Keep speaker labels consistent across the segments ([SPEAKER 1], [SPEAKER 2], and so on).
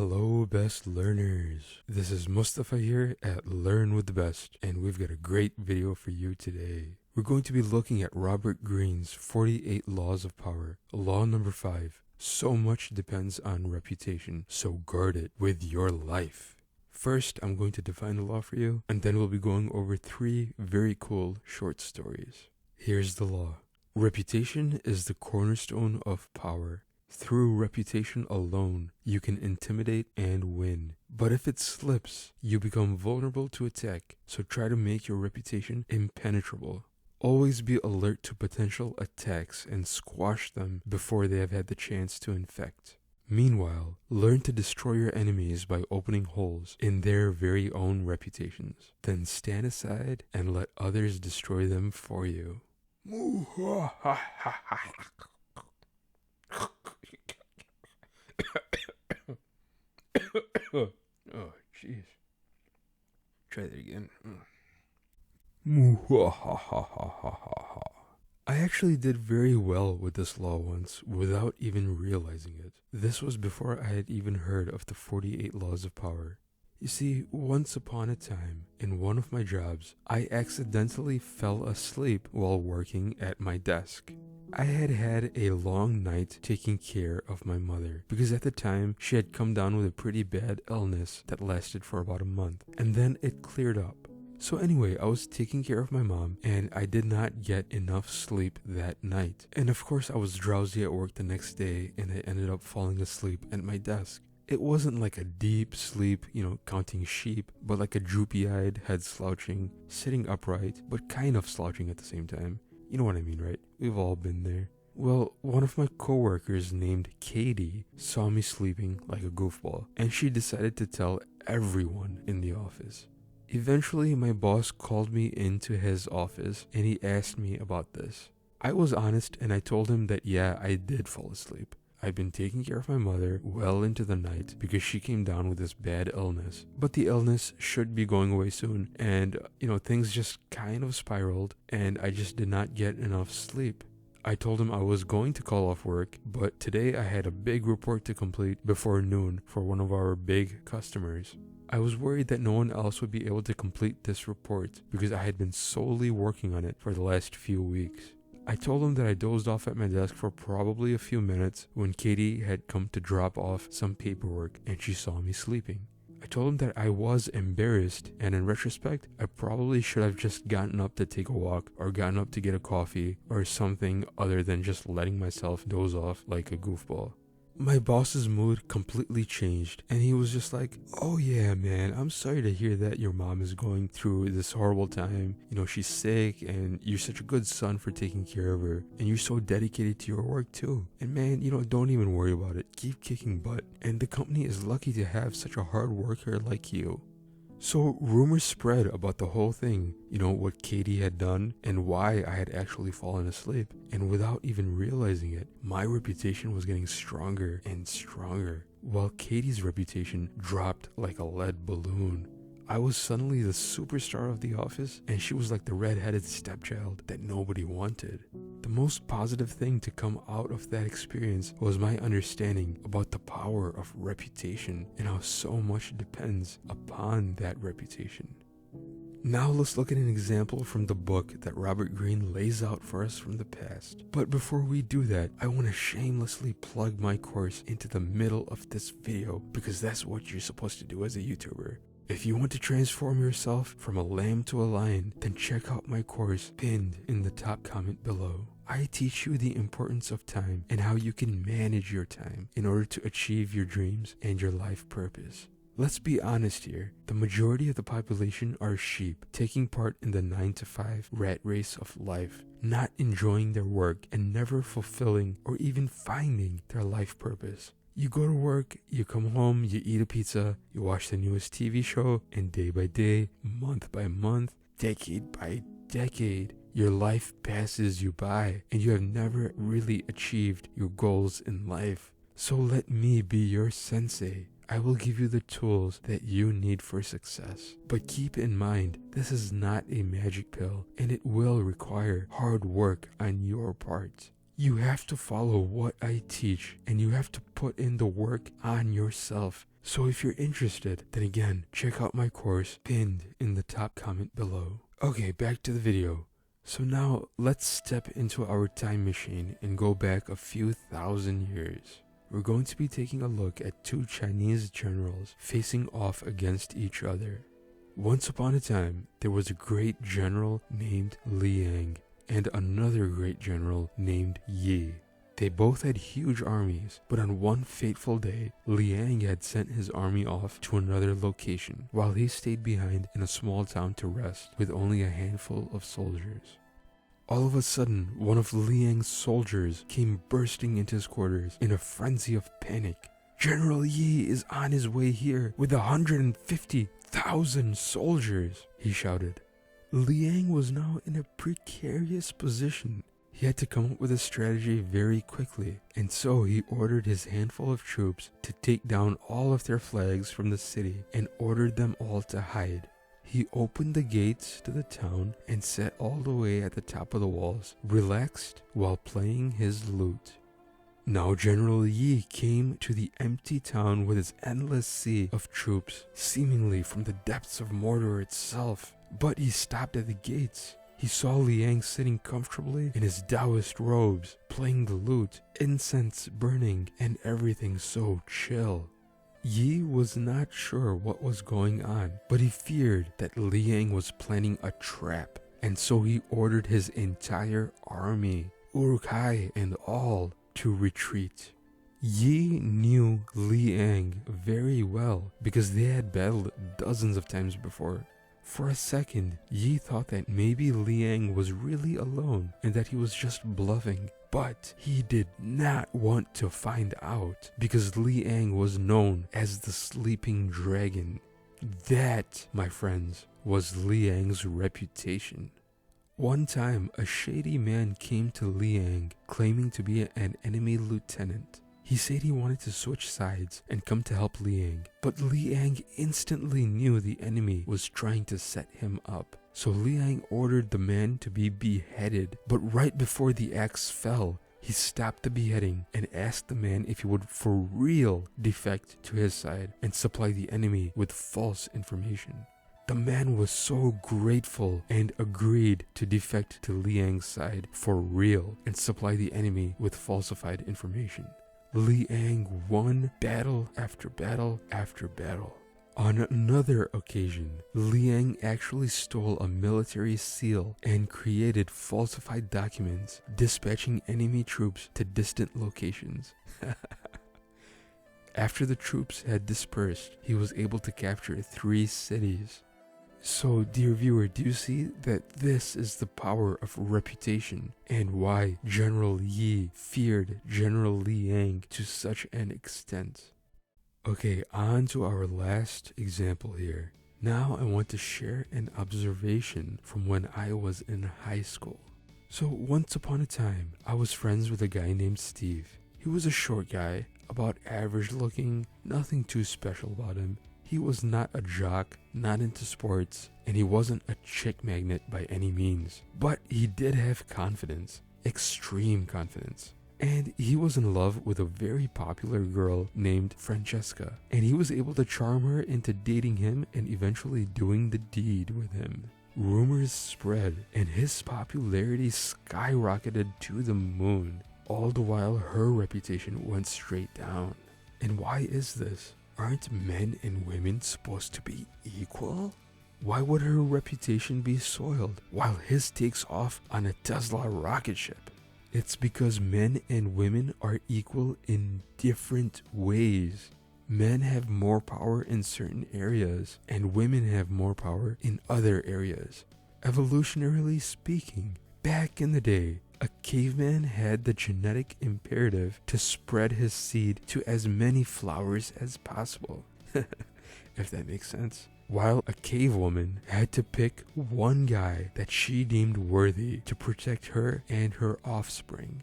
[SPEAKER 1] Hello, best learners. This is Mustafa here at Learn with the Best, and we've got a great video for you today. We're going to be looking at Robert Greene's 48 Laws of Power. Law number 5. So much depends on reputation, so guard it with your life. First, I'm going to define the law for you, and then we'll be going over 3 very cool short stories. Here's the law. Reputation is the cornerstone of power. Through reputation alone, you can intimidate and win. But if it slips, you become vulnerable to attack, so try to make your reputation impenetrable. Always be alert to potential attacks and squash them before they have had the chance to infect. Meanwhile, learn to destroy your enemies by opening holes in their very own reputations. Then stand aside and let others destroy them for you. Oh, jeez. Try that again. I actually did very well with this law once without even realizing it. This was before I had even heard of the 48 Laws of Power. You see, once upon a time, in one of my jobs, I accidentally fell asleep while working at my desk. I had had a long night taking care of my mother, because at the time, she had come down with a pretty bad illness that lasted for about a month, and then it cleared up. So anyway, I was taking care of my mom, and I did not get enough sleep that night. And of course, I was drowsy at work the next day, and I ended up falling asleep at my desk. It wasn't like a deep sleep, counting sheep, but like a droopy-eyed, head slouching, sitting upright, but kind of slouching at the same time. You know what I mean, right? We've all been there. Well, one of my coworkers named Katie saw me sleeping like a goofball, and she decided to tell everyone in the office. Eventually, my boss called me into his office, and he asked me about this. I was honest, and I told him that yeah, I did fall asleep. I'd been taking care of my mother well into the night because she came down with this bad illness. But the illness should be going away soon, and things just kind of spiraled, and I just did not get enough sleep. I told him I was going to call off work, but today I had a big report to complete before noon for one of our big customers. I was worried that no one else would be able to complete this report because I had been solely working on it for the last few weeks. I told him that I dozed off at my desk for probably a few minutes when Katie had come to drop off some paperwork and she saw me sleeping. I told him that I was embarrassed, and in retrospect, I probably should have just gotten up to take a walk or gotten up to get a coffee or something other than just letting myself doze off like a goofball. My boss's mood completely changed, and he was just like, "Oh yeah, man, I'm sorry to hear that your mom is going through this horrible time. She's sick, and you're such a good son for taking care of her, and you're so dedicated to your work too. And man, don't even worry about it. Keep kicking butt. And the company is lucky to have such a hard worker like you." So rumors spread about the whole thing, what Katie had done and why I had actually fallen asleep. And without even realizing it, my reputation was getting stronger and stronger, while Katie's reputation dropped like a lead balloon. I was suddenly the superstar of the office, and she was like the red-headed stepchild that nobody wanted. The most positive thing to come out of that experience was my understanding about the power of reputation and how so much depends upon that reputation. Now let's look at an example from the book that Robert Greene lays out for us from the past. But before we do that, I want to shamelessly plug my course into the middle of this video because that's what you're supposed to do as a YouTuber. If you want to transform yourself from a lamb to a lion, then check out my course pinned in the top comment below. I teach you the importance of time and how you can manage your time in order to achieve your dreams and your life purpose. Let's be honest here, the majority of the population are sheep, taking part in the 9-to-5 rat race of life, not enjoying their work and never fulfilling or even finding their life purpose. You go to work, you come home, you eat a pizza, you watch the newest TV show, and day by day, month by month, decade by decade, your life passes you by, and you have never really achieved your goals in life. So let me be your sensei. I will give you the tools that you need for success. But keep in mind, this is not a magic pill, and it will require hard work on your part. You have to follow what I teach, and you have to put in the work on yourself. So if you're interested, then again, check out my course pinned in the top comment below. Okay, back to the video. So now let's step into our time machine and go back a few thousand years. We're going to be taking a look at two Chinese generals facing off against each other. Once upon a time, there was a great general named Liang and another great general named Yi. They both had huge armies, but on one fateful day, Liang had sent his army off to another location, while he stayed behind in a small town to rest with only a handful of soldiers. All of a sudden, one of Liang's soldiers came bursting into his quarters in a frenzy of panic. "General Yi is on his way here with 150,000 soldiers," he shouted. Liang was now in a precarious position. He had to come up with a strategy very quickly, and so he ordered his handful of troops to take down all of their flags from the city and ordered them all to hide. He opened the gates to the town and sat all the way at the top of the walls, relaxed while playing his lute. Now General Yi came to the empty town with his endless sea of troops, seemingly from the depths of Mordor itself. But he stopped at the gates. He saw Liang sitting comfortably in his Taoist robes, playing the lute, incense burning, and everything so chill. Yi was not sure what was going on, but he feared that Liang was planning a trap, and so he ordered his entire army, Uruk-hai and all, to retreat. Yi knew Liang very well because they had battled dozens of times before. For a second, Yi thought that maybe Liang was really alone and that he was just bluffing. But he did not want to find out because Liang was known as the Sleeping Dragon. That, my friends, was Liang's reputation. One time, a shady man came to Liang claiming to be an enemy lieutenant. He said he wanted to switch sides and come to help Liang, but Liang instantly knew the enemy was trying to set him up. So Liang ordered the man to be beheaded, but right before the axe fell, he stopped the beheading and asked the man if he would for real defect to his side and supply the enemy with false information. The man was so grateful and agreed to defect to Liang's side for real and supply the enemy with falsified information. Liang won battle after battle after battle. On another occasion, Liang actually stole a military seal and created falsified documents, dispatching enemy troops to distant locations. After the troops had dispersed, he was able to capture 3 cities. So, dear viewer, do you see that this is the power of reputation and why General Yi feared General Liang to such an extent? Okay, on to our last example here. Now I want to share an observation from when I was in high school. So once upon a time, I was friends with a guy named Steve. He was a short guy, about average looking, nothing too special about him. He was not a jock, not into sports, and he wasn't a chick magnet by any means. But he did have confidence, extreme confidence. And he was in love with a very popular girl named Francesca, and he was able to charm her into dating him and eventually doing the deed with him. Rumors spread, and his popularity skyrocketed to the moon. All the while, her reputation went straight down. And why is this? Aren't men and women supposed to be equal? Why would her reputation be soiled while his takes off on a Tesla rocket ship? It's because men and women are equal in different ways. Men have more power in certain areas, and women have more power in other areas. Evolutionarily speaking, back in the day, a caveman had the genetic imperative to spread his seed to as many flowers as possible, if that makes sense. While a cave woman had to pick one guy that she deemed worthy to protect her and her offspring.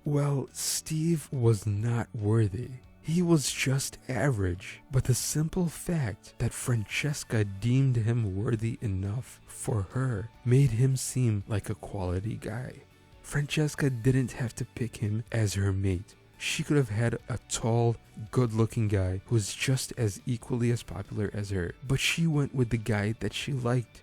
[SPEAKER 1] Well, Steve was not worthy. He was just average, but the simple fact that Francesca deemed him worthy enough for her made him seem like a quality guy. Francesca didn't have to pick him as her mate. She could have had a tall, good-looking guy who was just as equally as popular as her, but she went with the guy that she liked.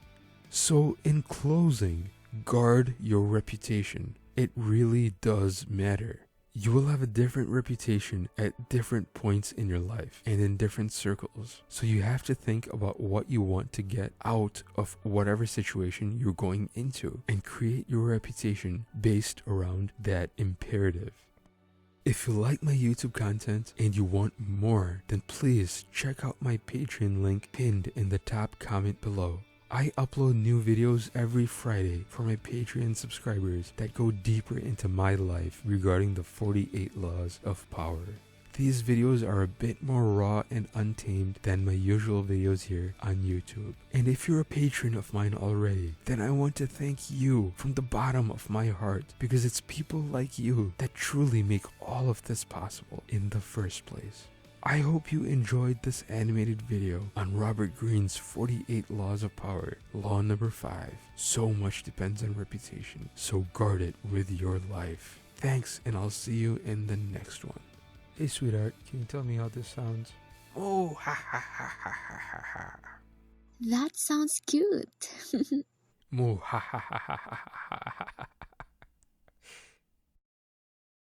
[SPEAKER 1] So in closing, guard your reputation. It really does matter. You will have a different reputation at different points in your life and in different circles. So you have to think about what you want to get out of whatever situation you're going into and create your reputation based around that imperative. If you like my YouTube content and you want more, then please check out my Patreon link pinned in the top comment below. I upload new videos every Friday for my Patreon subscribers that go deeper into my life regarding the 48 laws of power. These videos are a bit more raw and untamed than my usual videos here on YouTube. And if you're a patron of mine already, then I want to thank you from the bottom of my heart, because it's people like you that truly make all of this possible in the first place. I hope you enjoyed this animated video on Robert Greene's 48 Laws of Power, Law number 5. So much depends on reputation, so guard it with your life. Thanks, and I'll see you in the next one. Hey sweetheart, can you tell me how this sounds? Oh, ha ha ha ha ha ha ha.
[SPEAKER 2] That sounds cute.
[SPEAKER 1] Moo ha ha ha ha ha ha ha.